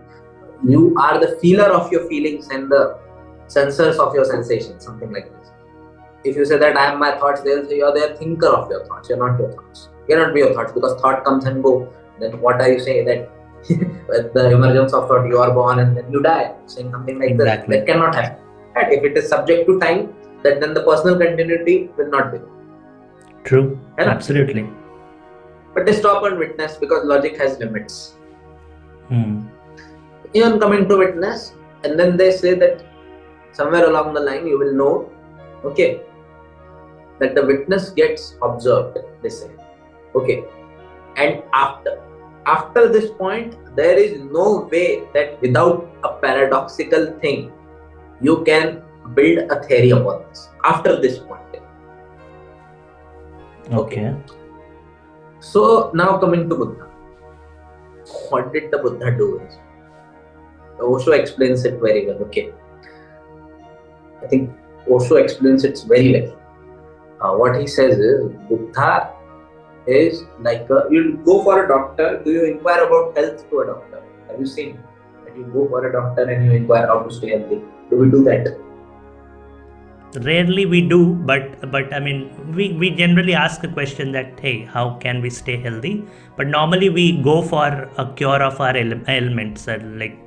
B: you are the feeler of your feelings and the sensors of your sensations, something like this. If you say that I am my thoughts, they will say you are the thinker of your thoughts. You are not your thoughts. You cannot be your thoughts because thought comes and go. Then what are you saying that with the emergence of thought you are born and then you die? Saying something like that. That cannot happen. And if it is subject to time, then the personal continuity will not be.
A: True. Absolutely.
B: But they stop on witness because logic has limits. Even coming to witness, and then they say that somewhere along the line you will know, okay, that the witness gets observed, they say. Okay. And after this point, there is no way that without a paradoxical thing, you can build a theory upon this. After this point. Okay. So now coming to Buddha. What did the Buddha do? Osho explains it very well. Okay. I think Osho explains it very well. What he says is, Buddha is like you go for a doctor. Do you inquire about health to a doctor? Have you seen that you go for a doctor and you inquire how to stay healthy? Do we do that?
A: Rarely we do, but I mean we generally ask a question that hey, how can we stay healthy? But normally we go for a cure of our ailments, like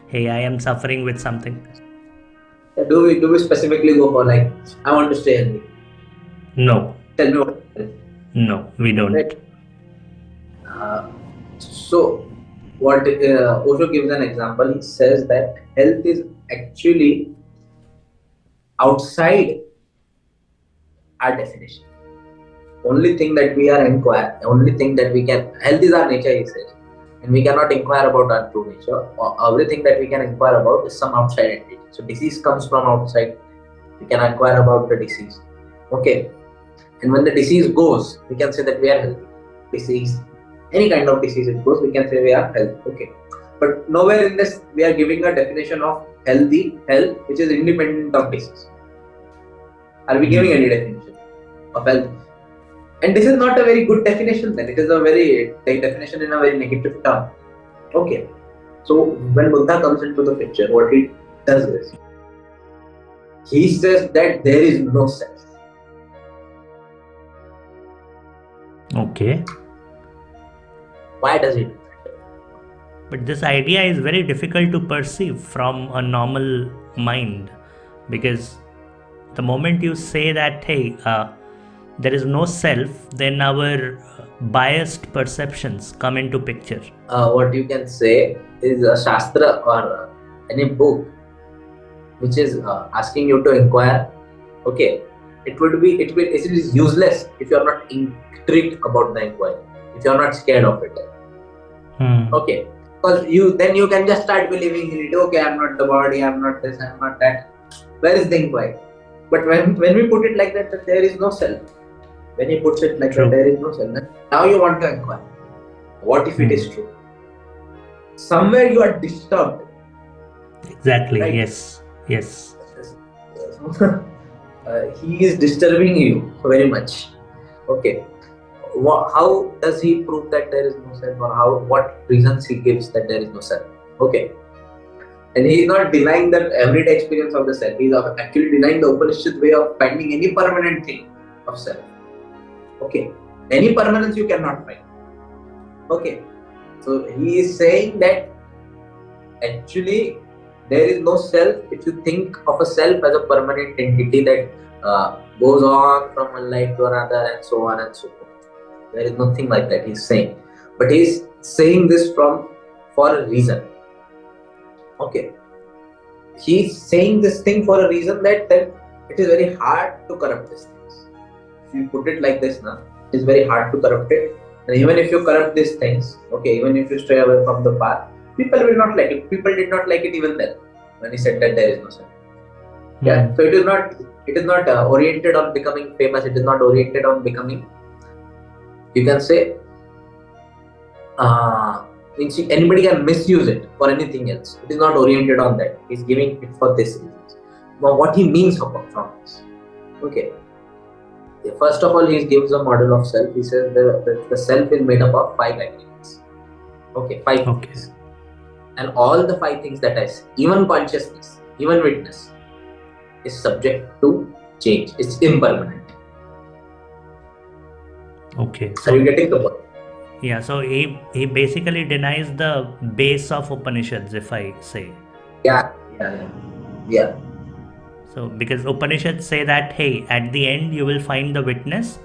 A: hey, I am suffering with something.
B: Do we specifically go for like I want to stay healthy?
A: No.
B: Tell me what.
A: No, we don't.
B: Right. So what Osho gives an example. He says that health is actually outside our definition. Only thing that we are inquire, only thing that we can, health is our nature, he says, and we cannot inquire about our true nature. Everything that we can inquire about is some outside entity. So disease comes from outside. We can inquire about the disease. Okay, and when the disease goes, we can say that we are healthy. Disease, any kind of disease it goes, we can say we are healthy. Okay, but nowhere in this we are giving a definition of healthy health which is independent of disease. Are we giving any definition of health? And this is not a very good definition then. It is a very definition in a very negative term. Okay. So when Buddha comes into the picture, what he does is, he says that there is no self.
A: Okay.
B: Why does he do that?
A: But this idea is very difficult to perceive from a normal mind, because the moment you say that, hey, there is no self, then our biased perceptions come into picture.
B: What you can say is a shastra or any book which is asking you to inquire. Okay, it is useless if you are not intrigued about the inquiry, if you are not scared of it. Okay, because you can just start believing in it. Okay, I'm not the body, I'm not this, I'm not that. Where is the inquiry? But when we put it like that there is no self. When he puts it like that, there is no self. Now you want to inquire. What if it is true? Somewhere you are disturbed.
A: Exactly.
B: Right?
A: Yes.
B: He is disturbing you very much. Okay. How does he prove that there is no self, or what reasons he gives that there is no self? Okay. And he is not denying that everyday experience of the self. He is actually denying the Upanishad way of finding any permanent thing of self. Okay. Any permanence you cannot find. Okay. So he is saying that actually there is no self if you think of a self as a permanent entity that goes on from one life to another and so on and so forth. There is nothing like that, he's saying. But he's saying this for a reason. Okay. He's saying this thing for a reason that it is very hard to corrupt these things. If you put it like this now, it is very hard to corrupt it. And even if you corrupt these things, okay, even if you stray away from the path, people will not like it. People did not like it even then when he said that there is no self. Yeah. So it is not oriented on becoming famous. It is not oriented on becoming, you can say, anybody can misuse it for anything else. It is not oriented on that. He's giving it for this reasons. Now what he means from this. Okay. First of all, he gives a model of self. He says the self is made up of 5 aggregates. Okay, 5 things. And all the 5 things that I see, even consciousness, even witness, is subject to change. It's impermanent.
A: Okay.
B: So are you getting the point?
A: Yeah, so he basically denies the base of Upanishads, if I say.
B: Yeah.
A: So because Upanishads say that, hey, at the end you will find the witness,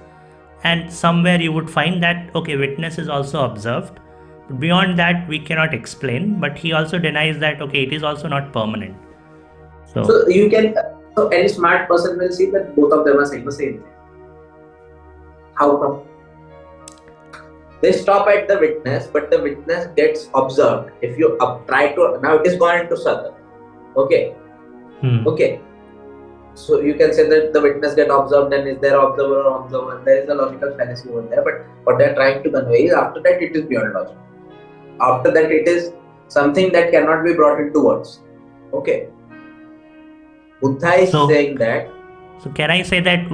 A: and somewhere you would find that, okay, witness is also observed. But beyond that, we cannot explain. But he also denies that, okay, it is also not permanent.
B: So you can, so any smart person will see that both of them are saying the same thing. How come? They stop at the witness, but the witness gets observed. If you try to, now it is gone into circle. Okay. Okay. So you can say that the witness get observed, and is there observer or observer? There is a logical fallacy over there, but what they are trying to convey is after that it is beyond logic. After that it is something that cannot be brought into words. Okay. Buddha is saying that.
A: So can I say that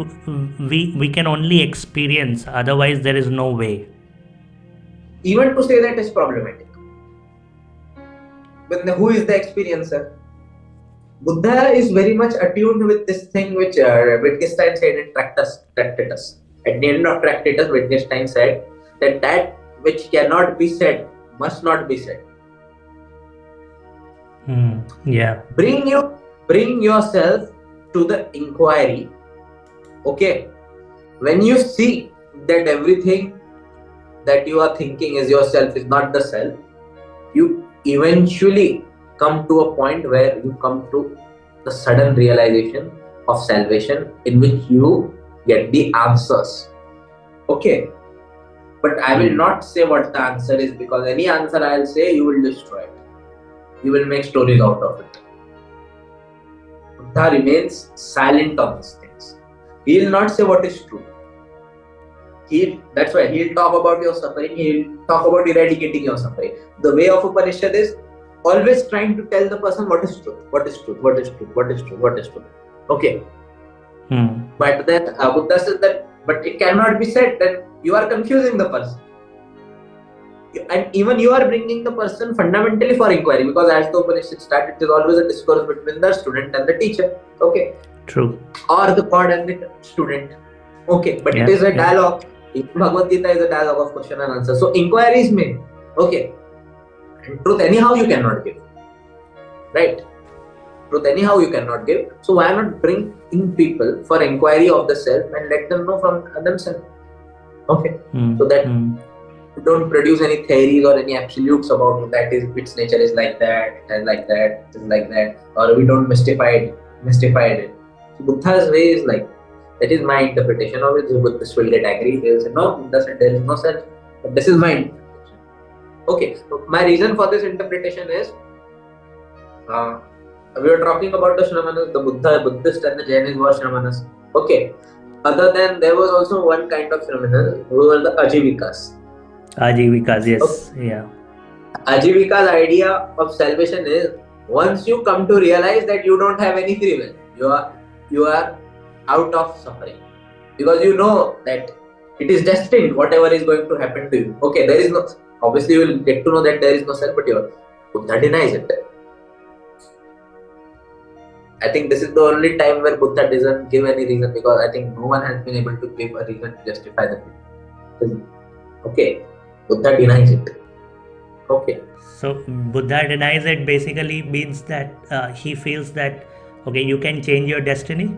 A: we can only experience, otherwise there is no way?
B: Even to say that is problematic. But who is the experiencer? Buddha is very much attuned with this thing which Wittgenstein said in Tractatus. At the end of Tractatus, Wittgenstein said that which cannot be said must not be said.
A: Yeah.
B: Bring yourself to the inquiry. Okay. When you see that everything that you are thinking is yourself is not the self, you eventually come to a point where you come to the sudden realization of salvation, in which you get the answers. Okay. But I will not say what the answer is, because any answer I'll say, you will destroy it. You will make stories out of it. Buddha remains silent on these things. He will not say what is true. That's why he'll talk about your suffering, he'll talk about eradicating your suffering. The way of Upanishad is always trying to tell the person what is truth, what is truth, what is truth, what is truth, what is truth. Okay. But then Buddha says that, but it cannot be said, then you are confusing the person. And even you are bringing the person fundamentally for inquiry, because as the Upanishad started, it is always a discourse between the student and the teacher. Okay.
A: True.
B: Or the god and the student. Okay. But it is a dialogue. Bhagavad Gita is a dialogue of question and answer. So inquiry is made. Okay. And truth anyhow you cannot give. Right? Truth anyhow you cannot give. So why not bring in people for inquiry of the self and let them know from themselves? Okay. So that you don't produce any theories or any absolutes about that is its nature is like that, and like that, is like that, or we don't mystify it. So Buddha's way is like, that is my interpretation of it. The Buddhists will get angry. They will say, no, Buddha said there is no self. But this is my interpretation. Okay, so my reason for this interpretation is, we were talking about the Shramanas, the Buddhist and the Jainis were Shramanas. Okay, other than, there was also one kind of Shramanas who were the Ajivikas.
A: Ajivikas, yes. Okay. Yeah.
B: Ajivika's idea of salvation is, once you come to realize that you don't have any free will, you are out of suffering, because you know that it is destined, whatever is going to happen to you. Okay, there is no, obviously you will get to know that there is no self, but Buddha denies it. I think this is the only time where Buddha doesn't give any reason, because I think no one has been able to give a reason to justify the thing. Okay, Buddha denies it. Okay.
A: So Buddha denies it basically means that he feels that, okay, you can change your destiny.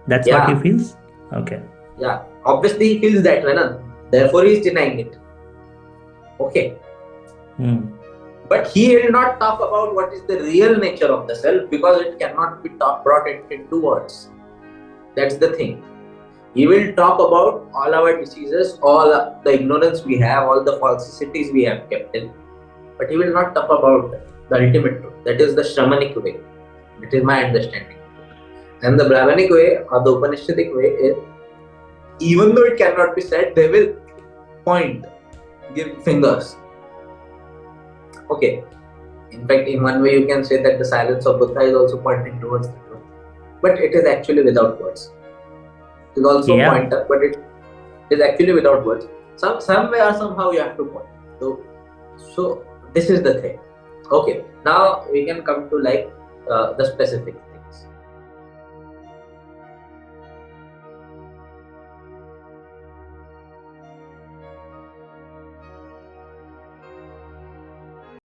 A: That's what he feels? Okay.
B: Yeah, obviously he feels that way, na? Therefore he is denying it. Okay. But he will not talk about what is the real nature of the self, because it cannot be brought into words. That's the thing. He will talk about all our diseases, all the ignorance we have, all the falsities we have kept in. But he will not talk about the ultimate truth. That is the Shramanic way. That is my understanding. And the Brahmanic way or the Upanishadic way is, even though it cannot be said, they will point, give fingers. Okay. In fact, in one way you can say that the silence of Buddha is also pointing towards the truth. But it is actually without words. It is also a pointer, but it is actually without words. Somewhere or somehow you have to point. So this is the thing. Okay. Now we can come to like the specific.